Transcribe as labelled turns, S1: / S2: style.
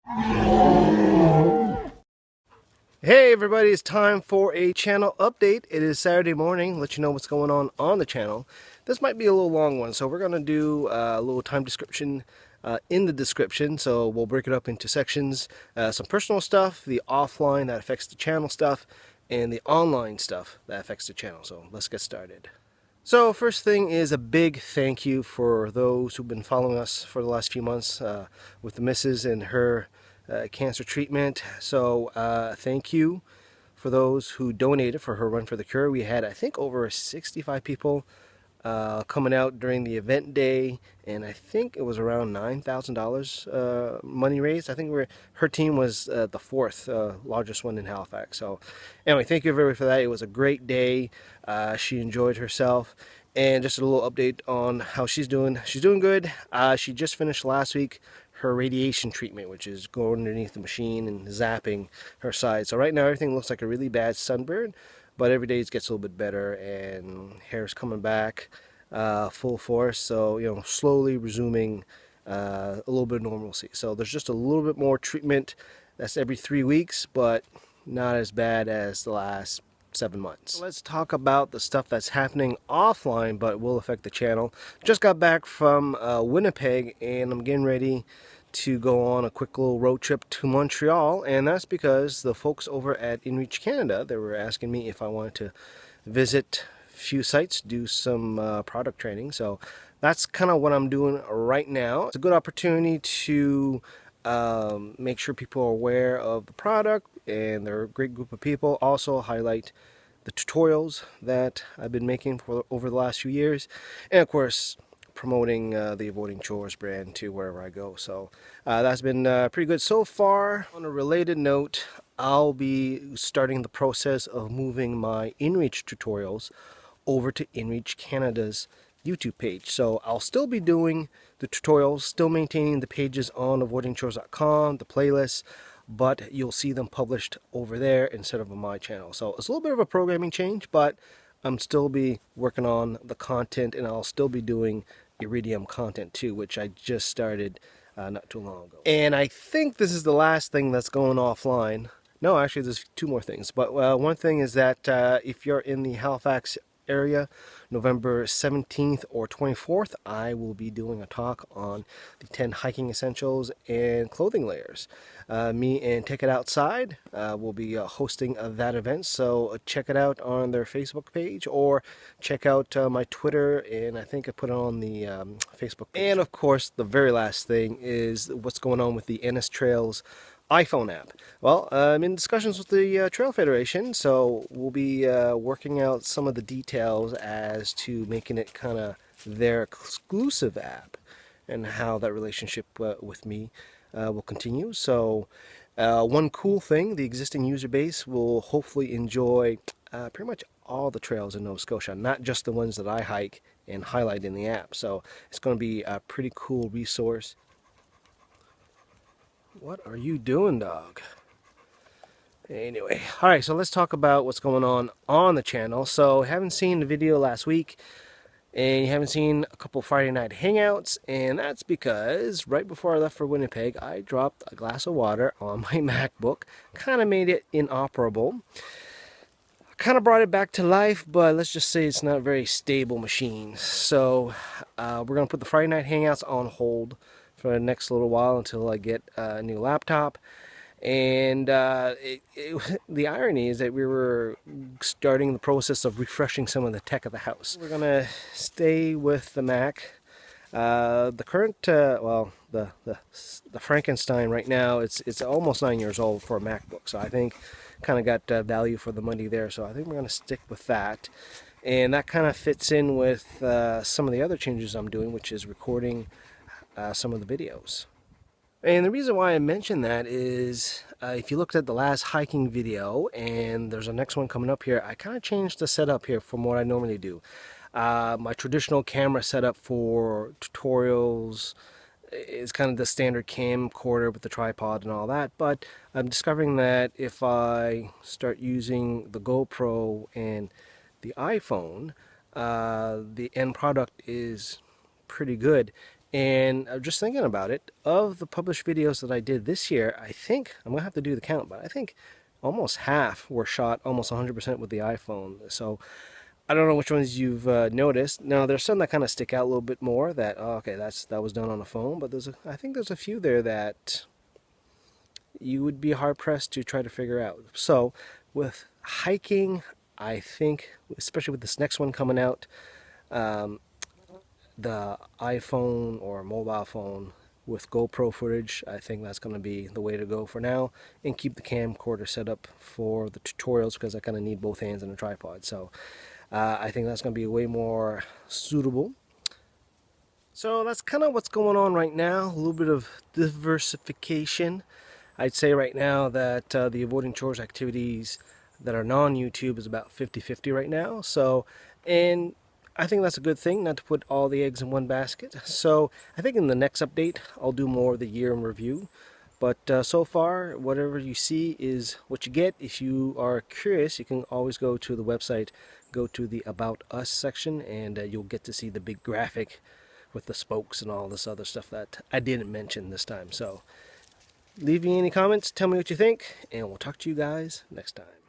S1: Hey everybody, it's time for a channel update. It is Saturday morning, let you know what's going on the channel. This might be a little long one, so we're going to do a little time description in the description. So we'll break it up into sections, some personal stuff, the offline that affects the channel stuff, and the online stuff that affects the channel. So let's get started. So first thing is a big thank you for those who've been following us for the last few months with the missus and her cancer treatment. So thank you for those who donated for her Run for the Cure. We had, I think, over 65 people coming out during the event day, and I think it was around $9,000 money raised. I think her team was the fourth largest one in Halifax. So anyway, thank you everybody for that. It was a great day. She enjoyed herself. And just a little update on how she's doing. She's doing good. She just finished last week her radiation treatment, which is going underneath the machine and zapping her side. So right now everything looks like a really bad sunburn, but every day it gets a little bit better and hair's coming back full force. So, you know, slowly resuming a little bit of normalcy. So there's just a little bit more treatment. That's every 3 weeks, but not as bad as the last 7 months. So let's talk about the stuff that's happening offline but will affect the channel. Just got back from Winnipeg, and I'm getting ready to go on a quick little road trip to Montreal, and that's because the folks over at inReach Canada, they were asking me if I wanted to visit a few sites, do some product training. So that's kind of what I'm doing right now. It's a good opportunity to make sure people are aware of the product, and they're a great group of people. Also highlight the tutorials that I've been making for over the last few years, and of course promoting the Avoiding Chores brand to wherever I go. So that's been pretty good so far. On a related note, I'll be starting the process of moving my inReach tutorials over to inReach Canada's YouTube page. So I'll still be doing the tutorials, still maintaining the pages on avoidingchores.com, the playlists, but you'll see them published over there instead of on my channel. So it's a little bit of a programming change, but I'm still be working on the content, and I'll still be doing Iridium content too, which I just started not too long ago. And I think this is the last thing that's going offline. No, actually there's two more things, but one thing is that if you're in the Halifax area, November 17th or 24th, I will be doing a talk on the 10 hiking essentials and clothing layers. Me and Take It Outside will be hosting that event, so check it out on their Facebook page, or check out my Twitter, and I think I put it on the Facebook page. And of course, the very last thing is what's going on with the NS Trails iPhone app. Well, I'm in discussions with the Trail Federation, so we'll be working out some of the details as to making it kind of their exclusive app, and how that relationship with me will continue. So one cool thing, the existing user base will hopefully enjoy pretty much all the trails in Nova Scotia, not just the ones that I hike and highlight in the app. So it's going to be a pretty cool resource. What are you doing, dog? Anyway, alright, so let's talk about what's going on the channel. So haven't seen the video last week, and you haven't seen a couple Friday night hangouts, and that's because right before I left for Winnipeg, I dropped a glass of water on my MacBook. Kind of made it inoperable. Kind of brought it back to life, but let's just say it's not a very stable machine. So we're going to put the Friday night hangouts on hold for the next little while until I get a new laptop. And the irony is that we were starting the process of refreshing some of the tech of the house. We're gonna stay with the Mac. The current, well, the Frankenstein right now, it's almost 9 years old for a MacBook. So I think kind of got value for the money there. So I think we're gonna stick with that. And that kind of fits in with some of the other changes I'm doing, which is recording some of the videos. And the reason why I mention that is if you looked at the last hiking video, and there's a next one coming up here, I kind of changed the setup here from what I normally do. My traditional camera setup for tutorials is kind of the standard camcorder with the tripod and all that, but I'm discovering that if I start using the GoPro and the iPhone, the end product is pretty good. And I'm just thinking about it. Of the published videos that I did this year, I think, I'm going to have to do the count, but I think almost half were shot almost 100% with the iPhone. So I don't know which ones you've noticed. Now, there's some that kind of stick out a little bit more that, oh, okay, that was done on the phone, but I think there's a few there that you would be hard-pressed to try to figure out. So with hiking, I think, especially with this next one coming out, the iPhone or mobile phone with GoPro footage, I think that's going to be the way to go for now, and keep the camcorder set up for the tutorials because I kind of need both hands on a tripod. So I think that's going to be way more suitable. So that's kind of what's going on right now, a little bit of diversification. I'd say right now that the Avoiding Chores activities that are non-YouTube is about 50-50 right now. So, and I think that's a good thing, not to put all the eggs in one basket. So I think in the next update, I'll do more of the year in review. But so far, whatever you see is what you get. If you are curious, you can always go to the website, go to the About Us section, and you'll get to see the big graphic with the spokes and all this other stuff that I didn't mention this time. So leave me any comments, tell me what you think, and we'll talk to you guys next time.